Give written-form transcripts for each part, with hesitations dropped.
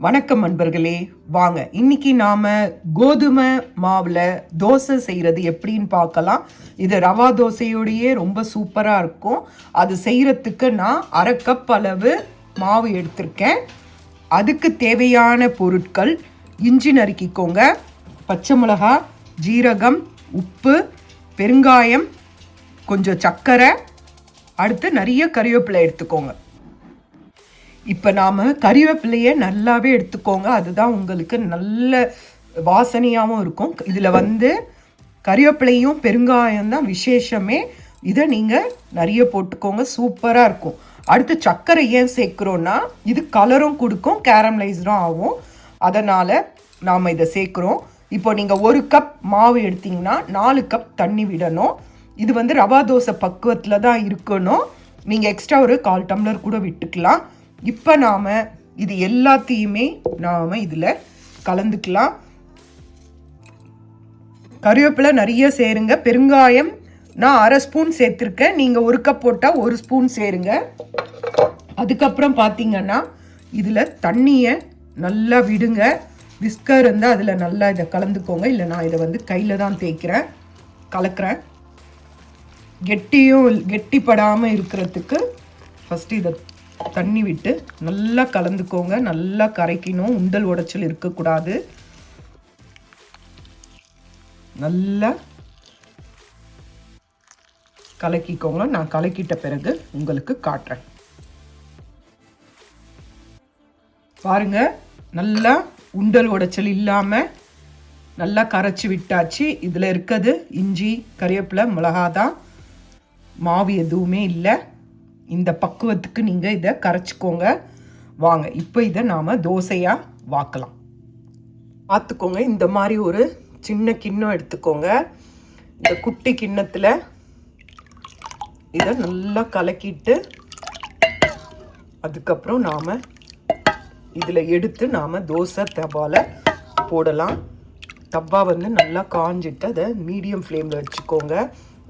வணக்கம் நண்பர்களே, வாங்க இன்னைக்கு நாம கோதுமை மாவுல தோசை செய்யறது எப்படின்னு பார்க்கலாம். இது ரவா தோசையோடையே ரொம்ப சூப்பரா இருக்கும். அது செய்யறதுக்கு நான் 1/2 கப் அளவு மாவு எடுத்திருக்கேன். அதுக்கு தேவையான பொருட்கள்: இஞ்சி நறுக்கிக்கோங்க, பச்சை மிளகாய், ஜீரகம், உப்பு, பெருங்காயம், கொஞ்சம் சர்க்கரை, அடுத்து நிறைய கறிவேப்பிலை எடுத்துக்கோங்க. இப்போ நாம் கறிவேப்பிலையை நல்லாவே எடுத்துக்கோங்க, அதுதான் உங்களுக்கு நல்ல வாசனையாகவும் இருக்கும். இதில் கறிவேப்பிலையும் பெருங்காயம் தான் விசேஷமே. இதை நீங்கள் நிறைய போட்டுக்கோங்க, சூப்பராக இருக்கும். அடுத்து சர்க்கரை ஏன் சேர்க்குறோன்னா, இது கலரும் கொடுக்கும், கேரமலைஸ்டும் ஆகும். அதனால் நாம் இதை சேர்க்குறோம். இப்போ நீங்கள் 1 கப் மாவு எடுத்திங்கன்னா 4 கப் தண்ணி விடணும். இது ரவா தோசை பக்குவத்தில் தான் இருக்கணும். நீங்கள் எக்ஸ்ட்ரா ஒரு 1/4 டம்ளர் கூட விட்டுக்கலாம். இப்போ நாம் இது எல்லாத்தையுமே நாம் இதில் கலந்துக்கலாம். கறிவேப்பிலை நிறைய சேருங்க. பெருங்காயம் நான் 1/2 ஸ்பூன் சேர்த்துருக்கேன். நீங்கள் 1 கப் போட்டால் 1 ஸ்பூன் சேருங்க. அதுக்கப்புறம் பார்த்தீங்கன்னா இதில் தண்ணியை நல்லா விடுங்க. விஸ்கர் இருந்தால் அதில் நல்லா இதை கலந்துக்கோங்க. இல்லை நான் இதை கையில் தான் தேய்க்கிறேன், கலக்கிறேன். கெட்டிப்படாமல் இருக்கிறதுக்கு ஃபஸ்ட்டு இதை தண்ணி விட்டு நல்லா கலந்துக்கோங்க. நல்லா கரைக்கணும், உண்டல் உடைச்சல் இருக்கக்கூடாது. நல்லா கலக்கிக்கோங்க. நான் கலக்கிட்ட பிறகு உங்களுக்கு காட்டுறேன். பாருங்க, நல்லா உண்டல் உடைச்சல் இல்லாமல் நல்லா கரைச்சி விட்டாச்சு. இதில் இருக்கிறது இஞ்சி, கறிவேப்பிலை, மிளகாதான், மாவு எதுவுமே இல்லை. இந்த பக்குவத்துக்கு நீங்கள் இதை கரைச்சிக்கோங்க. வாங்க இப்போ இதை நாம் தோசையாக வாக்கலாம். பார்த்துக்கோங்க, இந்த மாதிரி ஒரு சின்ன கிண்ணம் எடுத்துக்கோங்க. இந்த குட்டி கிண்ணத்தில் இதை நல்லா கலக்கிட்டு அதுக்கப்புறம் நாம் இதில் எடுத்து நாம் தோசை தவாவில் போடலாம். தவா நல்லா காஞ்சிட்டு அதை மீடியம் ஃப்ளேமில் வச்சுக்கோங்க.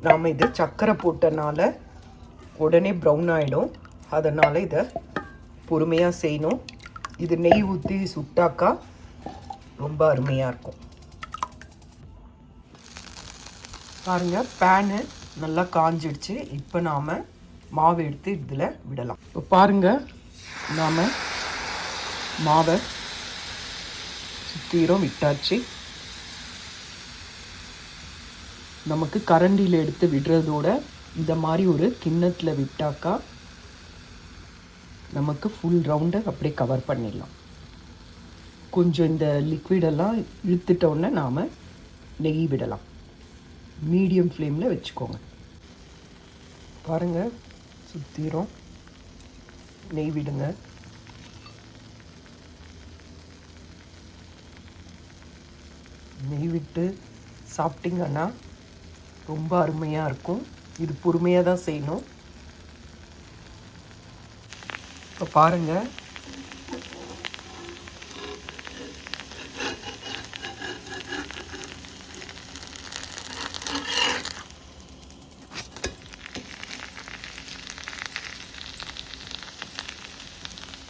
நாம் இது சர்க்கரை போட்டனால உடனே ப்ரௌன் ஆகிடும். அதனால் இதை பொறுமையாக செய்யணும். இது நெய் ஊற்றி சுட்டாக்கா ரொம்ப அருமையாக இருக்கும். பாருங்கள், பேனு நல்லா காஞ்சிடுச்சு. இப்போ நாம் மாவு எடுத்து இதில் விடலாம். இப்போ பாருங்கள், நாம் மாவை சுத்தீரம் விட்டாச்சு. நமக்கு கரண்டியில் எடுத்து விடுறதோட இந்த மாதிரி ஒரு கிண்ணத்தில் விட்டாக்கா நமக்கு ஃபுல் ரவுண்டை அப்படியே கவர் பண்ணிடலாம். கொஞ்சம் இந்த லிக்விடெல்லாம் இழுத்துட்டோன்னே நாம் நெய் விடலாம். மீடியம் ஃப்ளேமில் வச்சுக்கோங்க. பாருங்கள், சுற்றிரும் நெய் விடுங்க. நெய் விட்டு சாப்பிட்டிங்கன்னா ரொம்ப அருமையாக இருக்கும். இது பொறுமையாக தான் செய்யணும். இப்போ பாருங்கள்,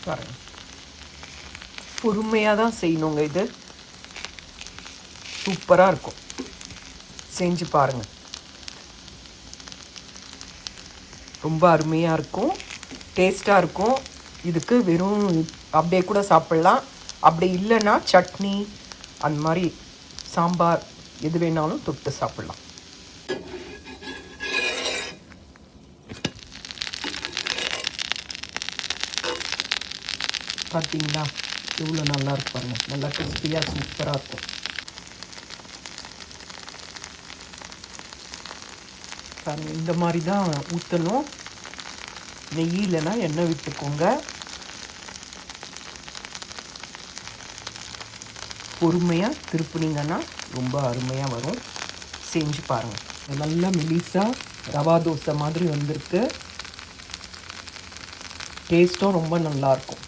பாருங்கள், பொறுமையாக தான் செய்யணுங்க. இது சூப்பராக இருக்கும், செஞ்சு பாருங்கள். ரொம்ப அருமையாக இருக்கும், டேஸ்ட்டாக இருக்கும். இதுக்கு வெறும் அப்படியே கூட சாப்பிட்லாம். அப்படி இல்லைன்னா சட்னி, அந்த மாதிரி சாம்பார் எது வேணாலும் தொட்டு சாப்பிட்லாம். பார்த்தீங்களா எவ்வளோ நல்லா இருக்கு பாருங்க. நல்லா கிறிஸ்பியாக சூப்பராக இருக்கும். இந்த மாதிரி தான் ஊற்றணும். நெய் இல்லைன்னா எண்ணெய் விட்டுக்கோங்க. பொறுமையாக திருப்புனீங்கன்னா ரொம்ப அருமையாக வரும். செஞ்சு பாருங்கள். நல்லா மெலிசாக ரவா தோசை மாதிரி வந்திருக்கு. டேஸ்ட்டும் ரொம்ப நல்லாயிருக்கும்.